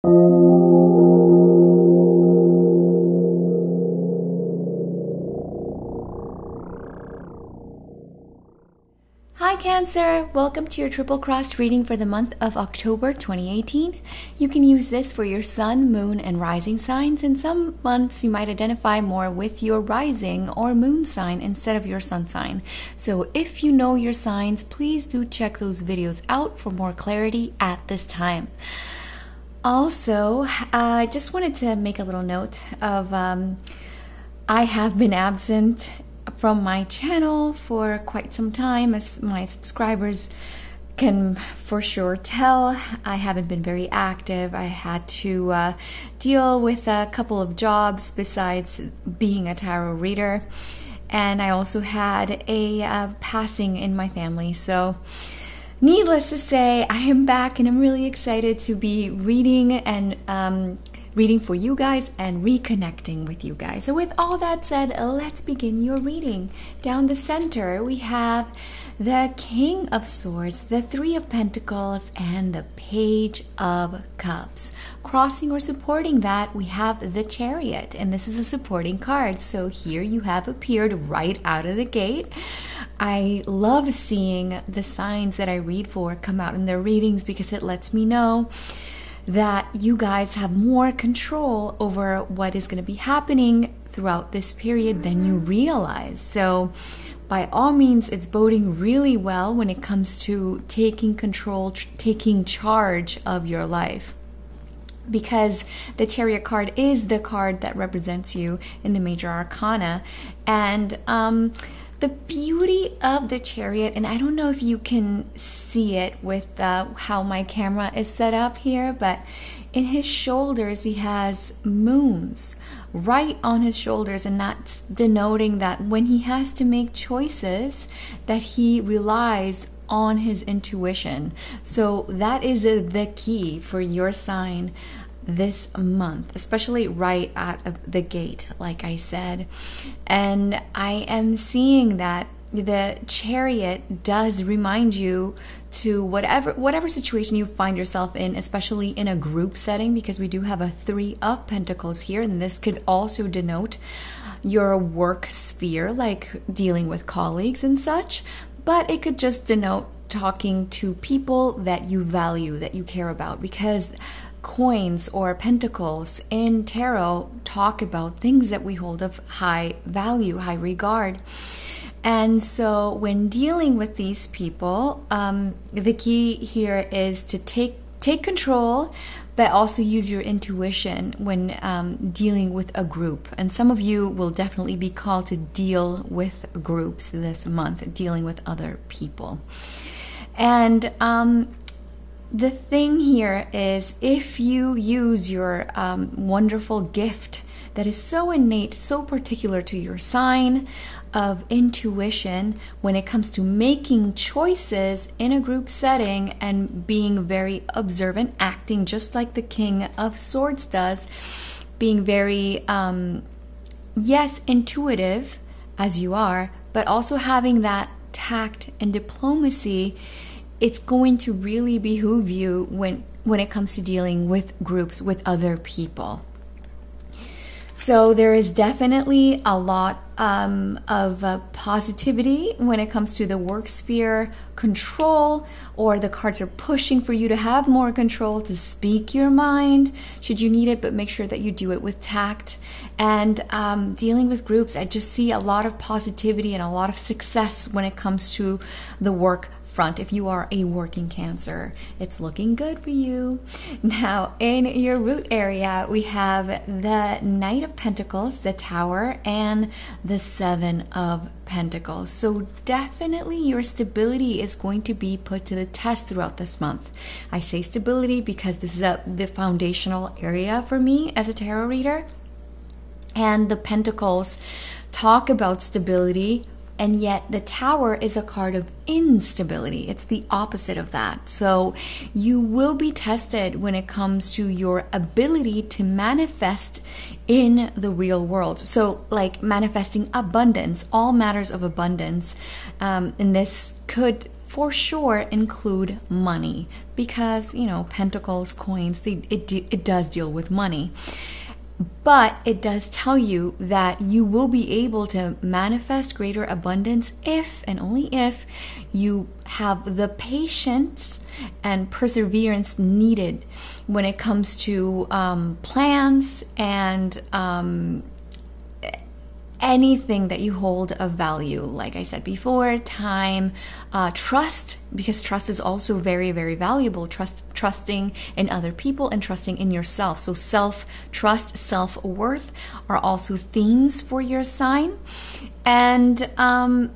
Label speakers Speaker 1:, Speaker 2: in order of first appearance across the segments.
Speaker 1: Hi Cancer! Welcome to your Triple Cross reading for the month of October 2018. You can use this for your sun, moon, and rising signs. In some months, you might identify more with your rising or moon sign instead of your sun sign. So if you know your signs, please do check those videos out for more clarity at this time. Also, I just wanted to make a little note of I have been absent from my channel for quite some time, as my subscribers can for sure tell. I haven't been very active. I had to deal with a couple of jobs besides being a tarot reader, and I also had a passing in my family. So needless to say, I am back and I'm really excited to be reading and reading for you guys and reconnecting with you guys. So with all that said, let's begin your reading. Down the center, we have the King of Swords, the Three of Pentacles, and the Page of Cups. Crossing or supporting that, we have the Chariot, and this is a supporting card. So here you have appeared right out of the gate. I love seeing the signs that I read for come out in their readings because it lets me know that you guys have more control over what is going to be happening throughout this period than you realize. So by all means, it's boding really well when it comes to taking control, taking charge of your life, because the Chariot card is the card that represents you in the major arcana. And the beauty of the Chariot, and I don't know if you can see it with how my camera is set up here, but in his shoulders he has moons right on his shoulders, and that's denoting that when he has to make choices, that he relies on his intuition. So that is the key for your sign this month, especially right out of the gate, like I said. And I am seeing that the Chariot does remind you to whatever situation you find yourself in, especially in a group setting, because we do have a Three of Pentacles here, and this could also denote your work sphere, like dealing with colleagues and such, but it could just denote talking to people that you value, that you care about, because coins or pentacles in tarot talk about things that we hold of high value, high regard. And so when dealing with these people, the key here is to take control, but also use your intuition when dealing with a group. And some of you will definitely be called to deal with groups this month, dealing with other people. And the thing here is, if you use your wonderful gift that is so innate, so particular to your sign of intuition when it comes to making choices in a group setting and being very observant, acting just like the King of Swords does, being very, yes, intuitive as you are, but also having that tact and diplomacy, it's going to really behoove you when it comes to dealing with groups, with other people. So there is definitely a lot of positivity when it comes to the work sphere control, or the cards are pushing for you to have more control, to speak your mind should you need it, but make sure that you do it with tact. And dealing with groups, I just see a lot of positivity and a lot of success when it comes to the work front. If you are a working Cancer, it's looking good for you. Now, in your root area, we have the Knight of Pentacles, the Tower, and the Seven of Pentacles. So definitely your stability is going to be put to the test throughout this month. I say stability because this is the foundational area for me as a tarot reader. And the Pentacles talk about stability, and yet the Tower is a card of instability. It's the opposite of that. So you will be tested when it comes to your ability to manifest in the real world. So like manifesting abundance, all matters of abundance. And this could for sure include money, because, you know, pentacles, coins, it does deal with money. But it does tell you that you will be able to manifest greater abundance if, and only if, you have the patience and perseverance needed when it comes to plans and anything that you hold of value. Like I said before, time, trust, because trust is also very, very valuable. Trusting in other people and trusting in yourself. So self-trust, self-worth are also themes for your sign. And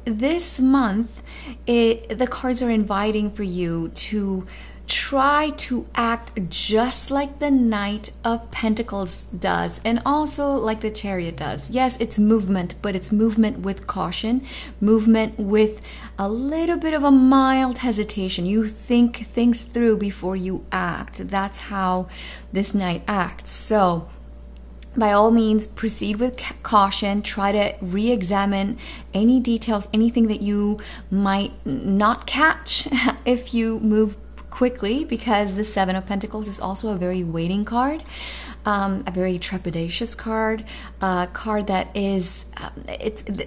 Speaker 1: this month, the cards are inviting for you to try to act just like the Knight of Pentacles does, and also like the Chariot does. Yes, it's movement, but it's movement with caution, movement with a little bit of a mild hesitation. You think things through before you act. That's how this Knight acts. So by all means, proceed with caution. Try to re-examine any details, anything that you might not catch if you move quickly, because the Seven of Pentacles is also a very waiting card, a very trepidatious card, a card that is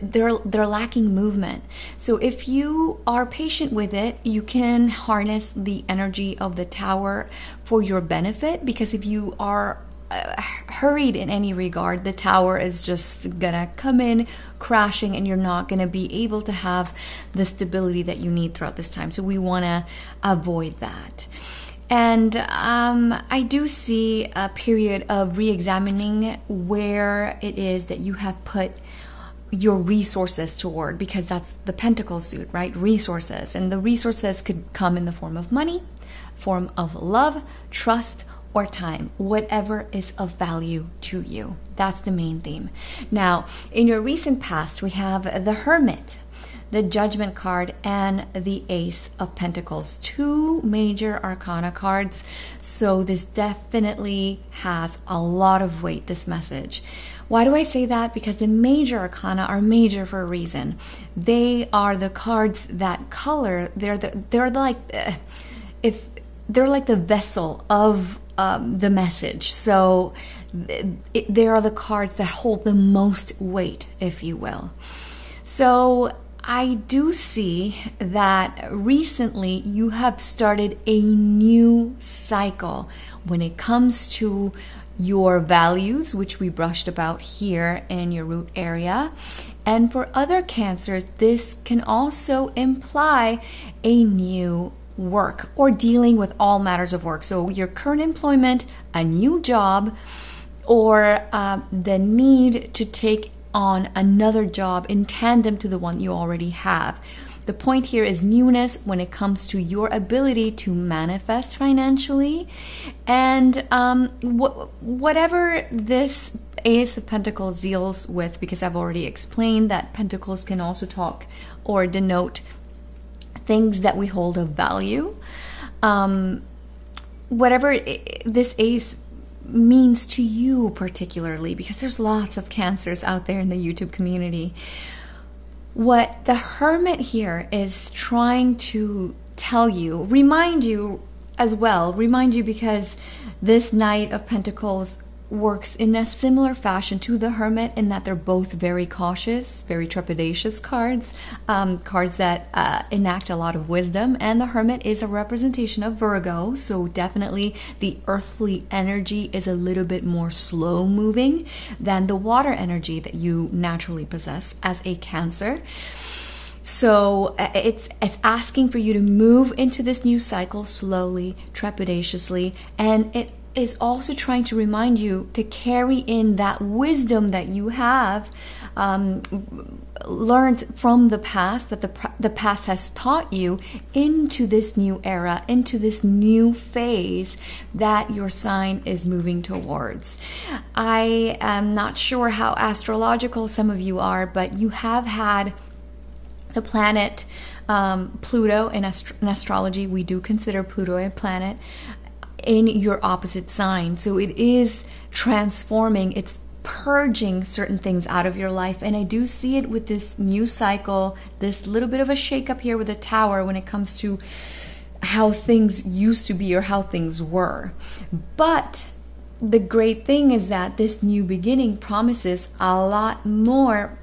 Speaker 1: they're lacking movement. So if you are patient with it, you can harness the energy of the Tower for your benefit, because if you are hurried in any regard, the Tower is just gonna come in crashing, and you're not gonna be able to have the stability that you need throughout this time. So we want to avoid that. And I do see a period of re-examining where it is that you have put your resources toward, because that's the Pentacle suit, right? Resources. And the resources could come in the form of money, form of love, trust, or time, whatever is of value to you. That's the main theme. Now, in your recent past, we have the Hermit, the Judgment card, and the Ace of Pentacles, two major arcana cards. So this definitely has a lot of weight, this message. Why do I say that? Because the major arcana are major for a reason. They are the cards that color. They're like the vessel of the message. So they are the cards that hold the most weight, if you will. So I do see that recently you have started a new cycle when it comes to your values, which we brushed about here in your root area. And for other Cancers, this can also imply a new work or dealing with all matters of work. So your current employment, a new job, or the need to take on another job in tandem to the one you already have. The point here is newness when it comes to your ability to manifest financially. And whatever this Ace of Pentacles deals with, because I've already explained that Pentacles can also talk or denote things that we hold of value. Whatever this Ace means to you particularly, because there's lots of Cancers out there in the YouTube community. What the Hermit here is trying to tell you, remind you because this Knight of Pentacles works in a similar fashion to the Hermit, in that they're both very cautious, very trepidatious cards, cards that enact a lot of wisdom. And the Hermit is a representation of Virgo, so definitely the earthly energy is a little bit more slow moving than the water energy that you naturally possess as a Cancer. So it's asking for you to move into this new cycle slowly, trepidatiously, and it is also trying to remind you to carry in that wisdom that you have learned from the past, that the past has taught you, into this new era, into this new phase that your sign is moving towards. I am not sure how astrological some of you are, but you have had the planet Pluto in astrology. We do consider Pluto a planet in your opposite sign. So it is transforming. purging certain things out of your life. And I do see it with this new cycle, this little bit of a shakeup here with the Tower when it comes to how things used to be or how things were. But the great thing is that this new beginning promises a lot more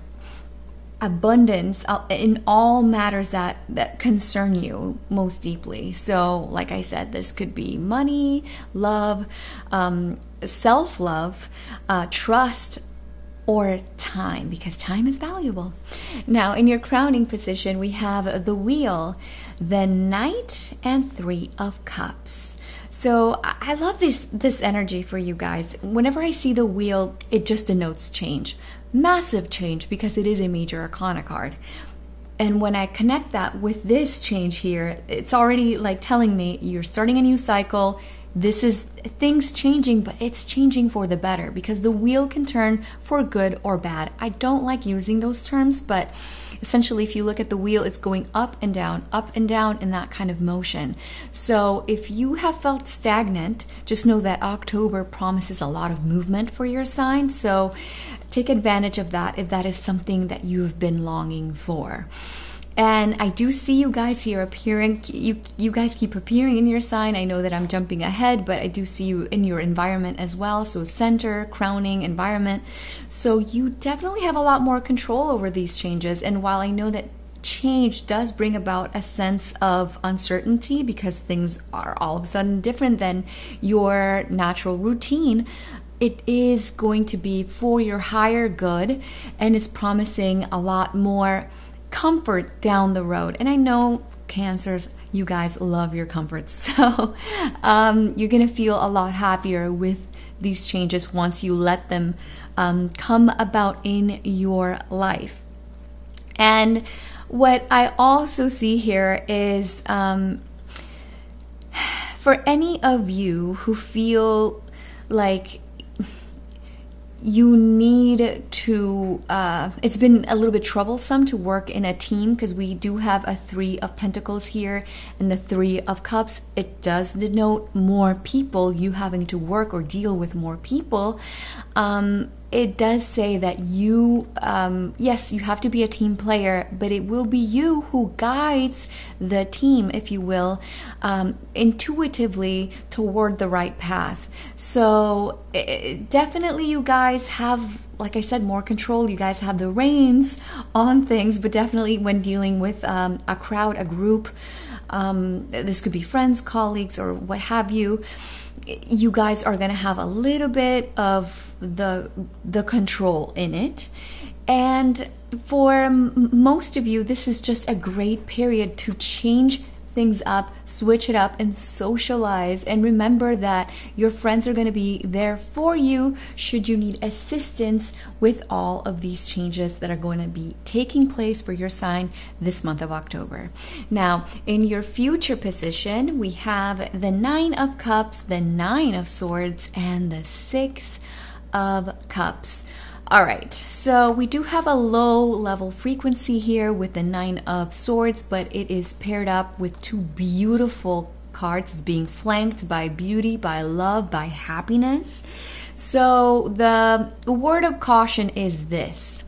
Speaker 1: abundance in all matters that concern you most deeply. So like I said, this could be money, love, self-love, trust, or time, because time is valuable. Now, in your crowning position, we have the Wheel, the Knight, and Three of Cups. So I love this energy for you guys. Whenever I see the Wheel, it just denotes change. Massive change, because it is a major arcana card. And when I connect that with this change here, it's already like telling me you're starting a new cycle. This is things changing, but it's changing for the better, because the wheel can turn for good or bad. I don't like using those terms, but essentially if you look at the wheel, it's going up and down in that kind of motion. So if you have felt stagnant, just know that October promises a lot of movement for your sign. So take advantage of that if that is something that you've been longing for. And I do see you guys here appearing. You guys keep appearing in your sign. I know that I'm jumping ahead, but I do see you in your environment as well. So center, crowning, environment. So you definitely have a lot more control over these changes. And while I know that change does bring about a sense of uncertainty, because things are all of a sudden different than your natural routine, it is going to be for your higher good, and it's promising a lot more comfort down the road. And I know Cancers, you guys love your comforts, so you're gonna feel a lot happier with these changes once you let them come about in your life. And what I also see here is for any of you who feel like you need to, it's been a little bit troublesome to work in a team, because we do have a Three of Pentacles here and the Three of Cups. It does denote more people, you having to work or deal with more people. It does say that you, yes, you have to be a team player, but it will be you who guides the team, if you will, intuitively toward the right path. So definitely you guys have, like I said, more control. You guys have the reins on things, but definitely when dealing with a crowd, a group, this could be friends, colleagues, or what have you, you guys are going to have a little bit of the control in it. And for most of you, this is just a great period to change things up, switch it up, and socialize. And remember that your friends are going to be there for you should you need assistance with all of these changes that are going to be taking place for your sign this month of October. Now, in your future position, we have the Nine of Cups, the Nine of Swords, and the Six of Cups. All right, so we do have a low level frequency here with the Nine of Swords, but it is paired up with two beautiful cards. It's being flanked by beauty, by love, by happiness. So the word of caution is this.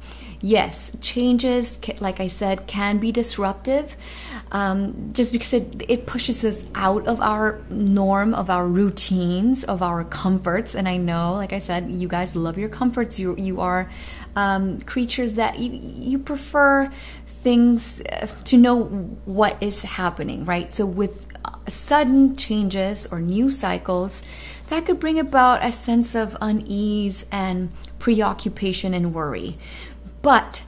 Speaker 1: Yes, changes, like I said, can be disruptive, just because it pushes us out of our norm, of our routines, of our comforts. And I know, like I said, you guys love your comforts. You are creatures that you prefer things to know what is happening, right? So with sudden changes or new cycles, that could bring about a sense of unease and preoccupation and worry. But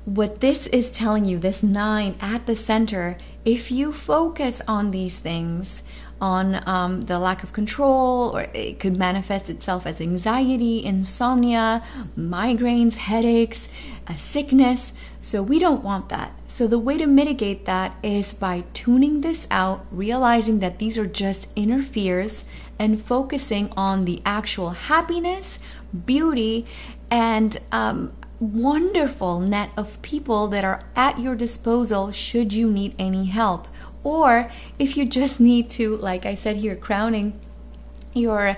Speaker 1: what this is telling you, this nine at the center, if you focus on these things, on the lack of control, or it could manifest itself as anxiety, insomnia, migraines, headaches, a sickness. So we don't want that. So the way to mitigate that is by tuning this out, realizing that these are just inner fears, and focusing on the actual happiness, beauty, and wonderful net of people that are at your disposal should you need any help. Or if you just need to, like I said here, crowning, you're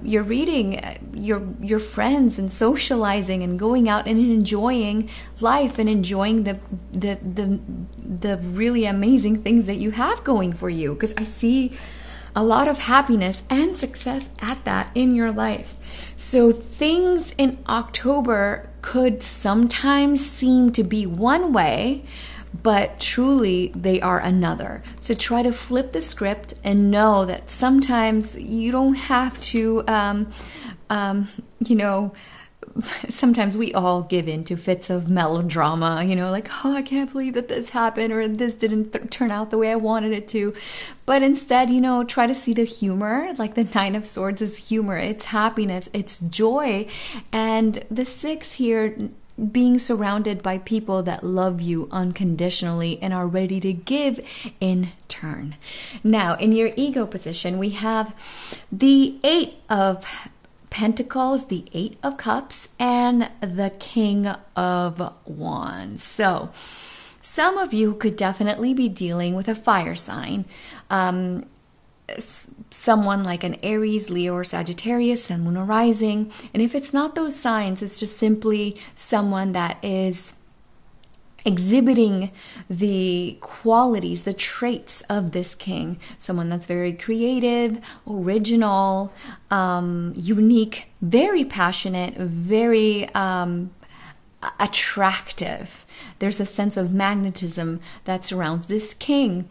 Speaker 1: reading your friends and socializing and going out and enjoying life and enjoying the really amazing things that you have going for you, because I see a lot of happiness and success at that in your life. So things in October could sometimes seem to be one way, but truly they are another. So try to flip the script and know that sometimes you don't have to, sometimes we all give in to fits of melodrama, like, oh, I can't believe that this happened, or this didn't turn out the way I wanted it to. But instead, try to see the humor. Like the Nine of Swords is humor, it's happiness, it's joy. And the 6 here, being surrounded by people that love you unconditionally and are ready to give in turn. Now, in your ego position, we have the 8 of Pentacles, the 8 of Cups, and the King of Wands. So some of you could definitely be dealing with a fire sign. Someone like an Aries, Leo, or Sagittarius, Sun, Moon, or Rising. And if it's not those signs, it's just simply someone that is exhibiting the qualities, the traits of this king. Someone that's very creative, original, unique, very passionate, very attractive. There's a sense of magnetism that surrounds this king.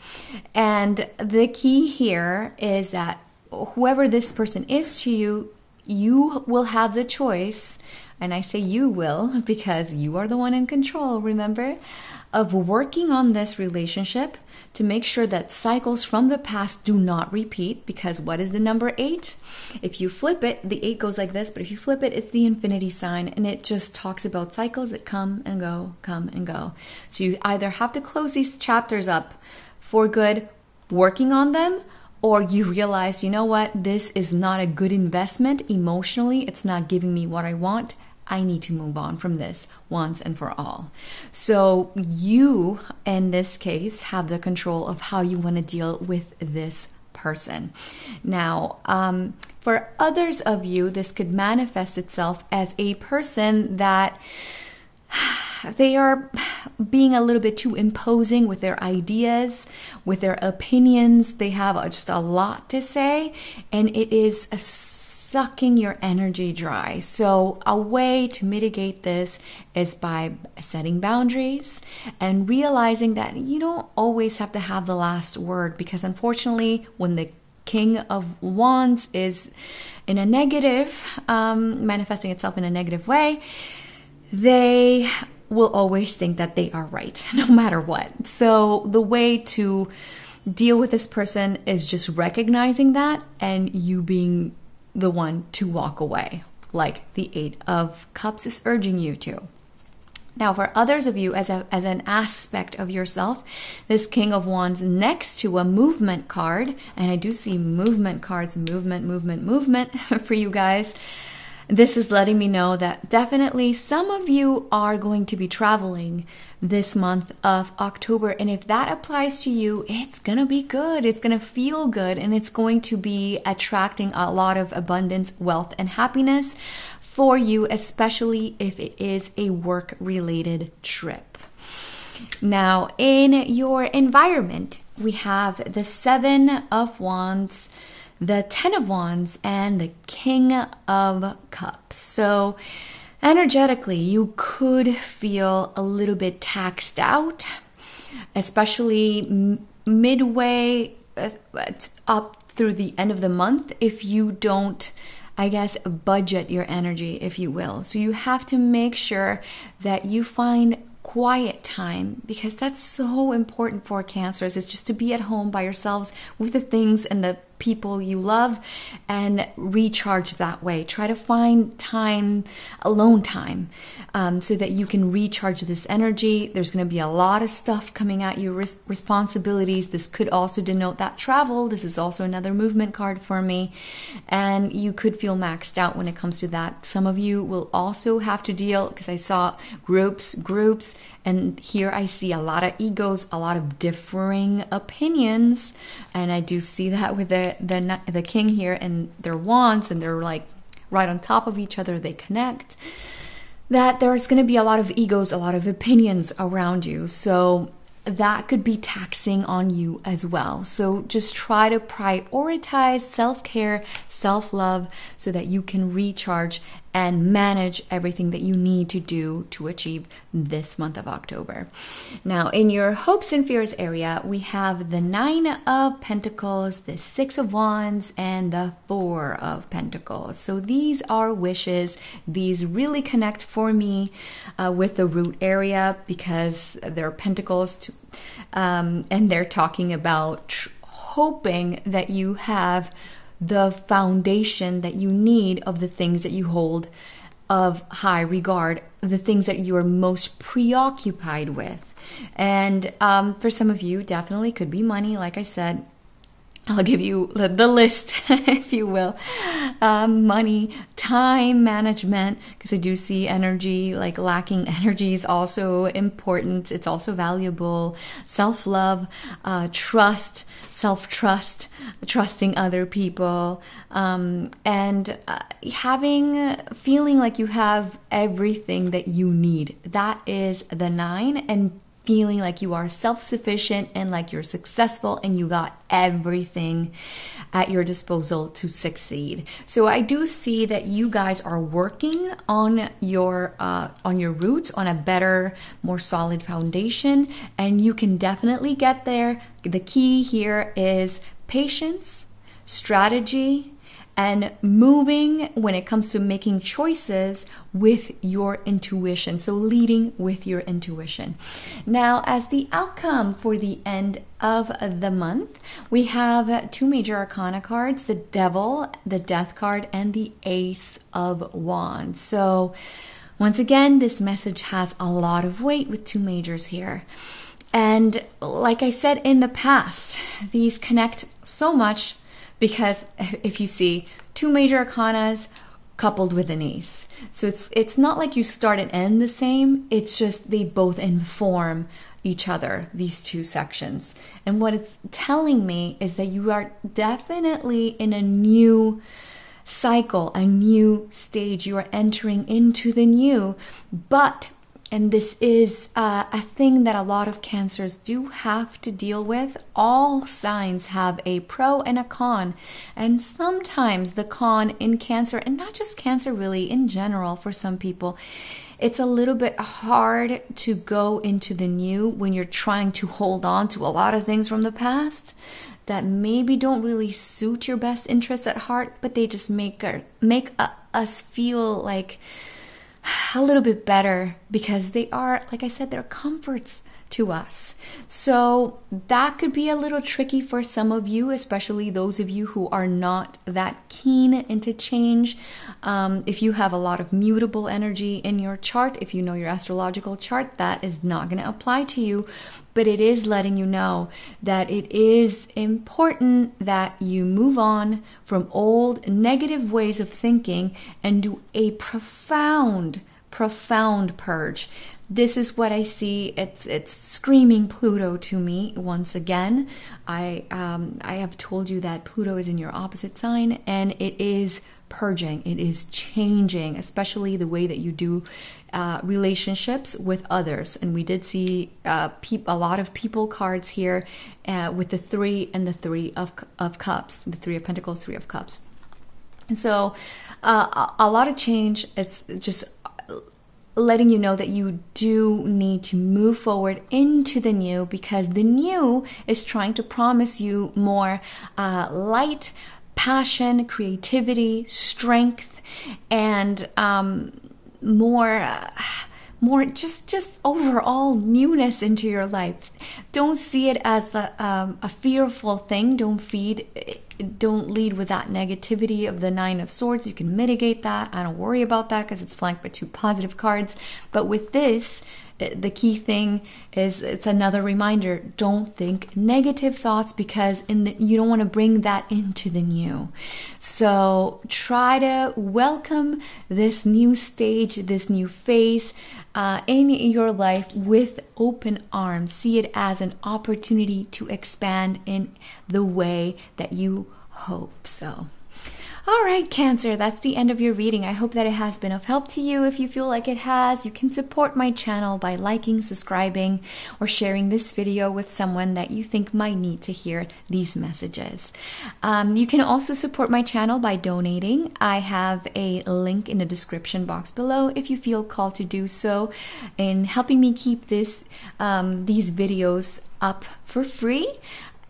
Speaker 1: And the key here is that whoever this person is to you, you will have the choice, and I say you will because you are the one in control, remember, of working on this relationship to make sure that cycles from the past do not repeat. Because what is the number 8? If you flip it, the 8 goes like this, but if you flip it, it's the infinity sign, and it just talks about cycles that come and go, come and go. So you either have to close these chapters up for good, working on them, or you realize, you know what, this is not a good investment emotionally, it's not giving me what I want, I need to move on from this once and for all. So you, in this case, have the control of how you want to deal with this person. Now, for others of you, this could manifest itself as a person that they are being a little bit too imposing with their ideas, with their opinions. They have just a lot to say, and it is sucking your energy dry. So a way to mitigate this is by setting boundaries and realizing that you don't always have to have the last word, because unfortunately, when the King of Wands is in a negative, manifesting itself in a negative way, they will always think that they are right, no matter what. So the way to deal with this person is just recognizing that and you being the one to walk away, like the 8 of Cups is urging you to. Now, for others of you, as an aspect of yourself, this King of Wands next to a movement card, and I do see movement cards, movement for you guys. This is letting me know that definitely some of you are going to be traveling this month of October. And if that applies to you, it's going to be good. It's going to feel good. And it's going to be attracting a lot of abundance, wealth, and happiness for you, especially if it is a work-related trip. Now, in your environment, we have the 7 of Wands, the 10 of Wands, and the King of Cups. So energetically, you could feel a little bit taxed out, especially midway up through the end of the month if you don't, I guess, budget your energy, if you will. So you have to make sure that you find quiet time, because that's so important for Cancers, is just to be at home by yourselves with the things and the people you love and recharge that way. Try to find time, alone time, so that you can recharge this energy. There's going to be a lot of stuff coming at you, responsibilities. This could also denote that travel. This is also another movement card for me. And you could feel maxed out when it comes to that. Some of you will also have to deal, because I saw groups, And here I see a lot of egos, a lot of differing opinions, and I do see that with the king here and their wands, and they're like right on top of each other. They connect. That there's going to be a lot of egos, a lot of opinions around you. So that could be taxing on you as well. So just try to prioritize self-care, self-love, so that you can recharge and manage everything that you need to do to achieve this month of October. Now, in your hopes and fears area, we have the 9 of Pentacles, the 6 of Wands, and the 4 of Pentacles. So these are wishes. These really connect for me with the root area, because they're Pentacles, and they're talking about hoping that you have the foundation that you need of the things that you hold of high regard, the things that you are most preoccupied with. And for some of you, definitely could be money. Like I said, I'll give you the list, if you will. Money, time management, because I do see energy, like lacking energy is also important. It's also valuable. Self-love, trust, self-trust, trusting other people, and feeling like you have everything that you need. That is the 9, and feeling like you are self-sufficient and like you're successful and you got everything at your disposal to succeed. So I do see that you guys are working on your roots, on a better, more solid foundation, and you can definitely get there. The key here is patience, strategy, and moving when it comes to making choices with your intuition. So leading with your intuition. Now, as the outcome for the end of the month, we have 2 major arcana cards, the Devil, the Death card, and the Ace of Wands. So once again, this message has a lot of weight with 2 majors here. And like I said in the past, these connect so much, because if you see 2 major arcanas coupled with an ace, so it's not like you start and end the same. It's just they both inform each other, these 2 sections. And what it's telling me is that you are definitely in a new cycle, a new stage. You are entering into the new, but and this is a thing that a lot of Cancers do have to deal with. All signs have a pro and a con. And sometimes the con in Cancer, and not just Cancer really, in general for some people, it's a little bit hard to go into the new when you're trying to hold on to a lot of things from the past that maybe don't really suit your best interests at heart, but they just make us feel like a little bit better, because they are, like I said, they're comforts to us. So that could be a little tricky for some of you, especially those of you who are not that keen into change. If you have a lot of mutable energy in your chart, if you know your astrological chart, that is not going to apply to you. But it is letting you know that it is important that you move on from old negative ways of thinking and do a profound purge. This is what I see. It's screaming Pluto to me once again. I have told you that Pluto is in your opposite sign, and it is purging. It is changing, especially the way that you do relationships with others. And we did see a lot of people cards here with the 3 and the 3 of Cups, the 3 of Pentacles, 3 of Cups. And so a lot of change. It's just letting you know that you do need to move forward into the new, because the new is trying to promise you more light, passion, creativity, strength, and more just overall newness into your life. Don't see it as a fearful thing. Don't lead with that negativity of the 9 of Swords. You can mitigate that. I don't worry about that because it's flanked by 2 positive cards. But with this, the key thing is, it's another reminder, don't think negative thoughts, because you don't want to bring that into the new. So try to welcome this new stage, this new phase in your life with open arms. See it as an opportunity to expand in the way that you hope so. All right, Cancer, that's the end of your reading. I hope that it has been of help to you. If you feel like it has, you can support my channel by liking, subscribing, or sharing this video with someone that you think might need to hear these messages. You can also support my channel by donating. I have a link in the description box below if you feel called to do so, in helping me keep these videos up for free.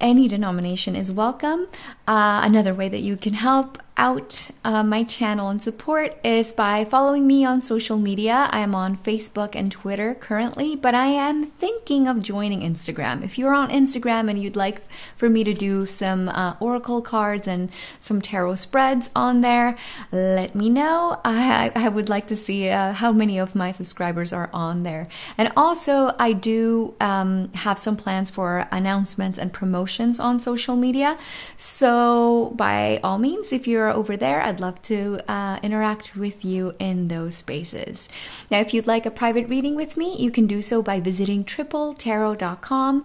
Speaker 1: Any denomination is welcome. Another way that you can help out my channel and support is by following me on social media. I am on Facebook and Twitter currently, but I am thinking of joining Instagram. If you're on Instagram and you'd like for me to do some oracle cards and some tarot spreads on there, let me know. I would like to see how many of my subscribers are on there. And also, I do have some plans for announcements and promotions on social media. So by all means, if you're over there, I'd love to interact with you in those spaces. Now, if you'd like a private reading with me, you can do so by visiting tripletarot.com.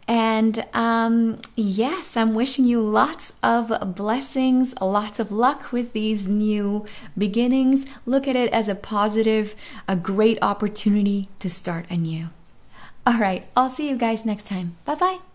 Speaker 1: And yes, I'm wishing you lots of blessings, lots of luck with these new beginnings. Look at it as a positive, a great opportunity to start anew. All right, I'll see you guys next time. Bye-bye.